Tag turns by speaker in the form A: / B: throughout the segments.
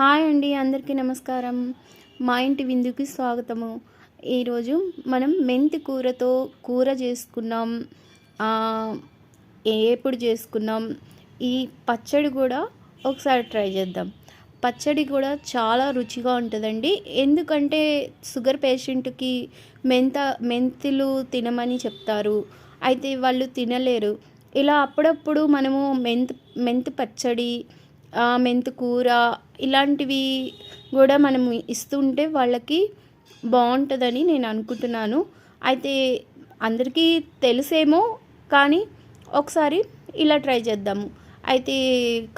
A: Hi అండి, అందరికీ నమస్కారం. మా ఇంటి విందుకి స్వాగతము. ఈరోజు మనం మెంతి కూరతో కూర చేసుకున్నాం. ఎప్పుడు చేసుకున్నాం. ఈ పచ్చడి కూడా ఒకసారి ట్రై చేద్దాం. పచ్చడి కూడా చాలా రుచిగా ఉంటుందండి. ఎందుకంటే షుగర్ పేషెంట్కి మెంతులు తినమని చెప్తారు. అయితే వాళ్ళు తినలేరు. ఇలా అప్పుడప్పుడు మనము మెంతి పచ్చడి, మెంతి కూర ఇలాంటివి కూడా మనం ఇస్తుంటే వాళ్ళకి బాగుంటుందని నేను అనుకుంటున్నాను. అయితే అందరికీ తెలిసేమో, కానీ ఒకసారి ఇలా ట్రై చేద్దాము. అయితే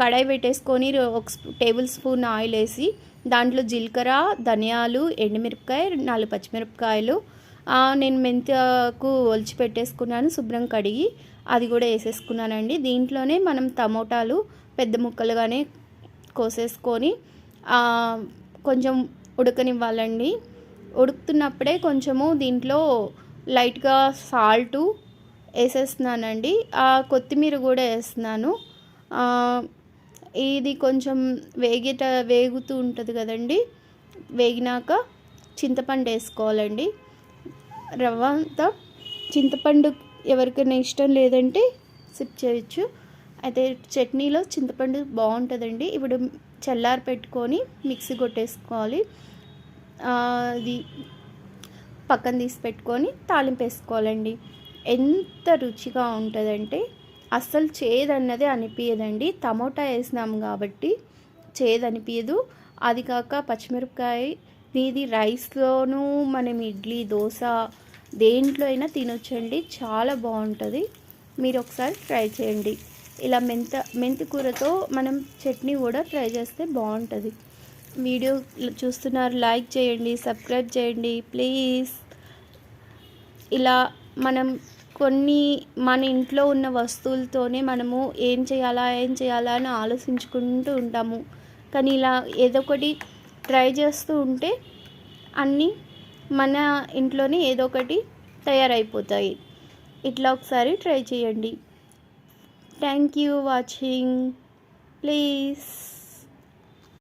A: కడాయి పెట్టేసుకొని ఒక టేబుల్ స్పూన్ ఆయిల్ వేసి దాంట్లో జీలకర్ర, ధనియాలు, ఎండుమిరపకాయ, 4 పచ్చిమిరపకాయలు, నేను మెంతాకు ఒలిచి పెట్టేసుకున్నాను, శుభ్రం కడిగి అది కూడా వేసేసుకున్నానండి. దీంట్లోనే మనం టమోటాలు పెద్ద ముక్కలుగానే కోసేసుకొని కొంచెం ఉడకనివ్వాలండి. ఉడుకుతున్నప్పుడే కొంచెము దీంట్లో లైట్గా సాల్టు వేసేస్తున్నానండి. కొత్తిమీర కూడా వేస్తున్నాను. ఇది కొంచెం వేగుతూ ఉంటుంది కదండి. వేగినాక చింతపండు వేసుకోవాలండి. రవ్వ అంతా చింతపండు ఎవరికైనా ఇష్టం లేదంటే సిప్ చేయొచ్చు. అయితే చట్నీలో చింతపండు బాగుంటుందండి. ఇప్పుడు చల్లారి పెట్టుకొని మిక్సీ కొట్టేసుకోవాలి. అది పక్కన తీసి పెట్టుకొని తాలింపు వేసుకోవాలండి. ఎంత రుచిగా ఉంటుందంటే అస్సలు చేదన్నదే అనిపించదండి. టమోటా వేసినాము కాబట్టి చేదు అనిపించదు. అది కాక పచ్చిమిరపకాయ ఇది రైస్లోనూ మనం ఇడ్లీ, దోశ దేంట్లో అయినా తినొచ్చండి. చాలా బాగుంటుంది. మీరు ఒకసారి ట్రై చేయండి. ఇలా మెంతి కూరతో మనం చట్నీ కూడా ట్రై చేస్తే బాగుంటుంది. వీడియో చూస్తున్నారు, లైక్ చేయండి, సబ్స్క్రైబ్ చేయండి ప్లీజ్. ఇలా మనం మన ఇంట్లో ఉన్న వస్తువులతోనే మనము ఏం చేయాలా అని ఆలోచించుకుంటూ ఉంటాము. కానీ ఇలా ఏదో ఒకటి ట్రై చేస్తూ ఉంటే అన్నీ మన ఇంట్లోనే ఏదో ఒకటి తయారైపోతాయి. ఇట్లా ఒకసారి ట్రై చేయండి. Thank you watching. Please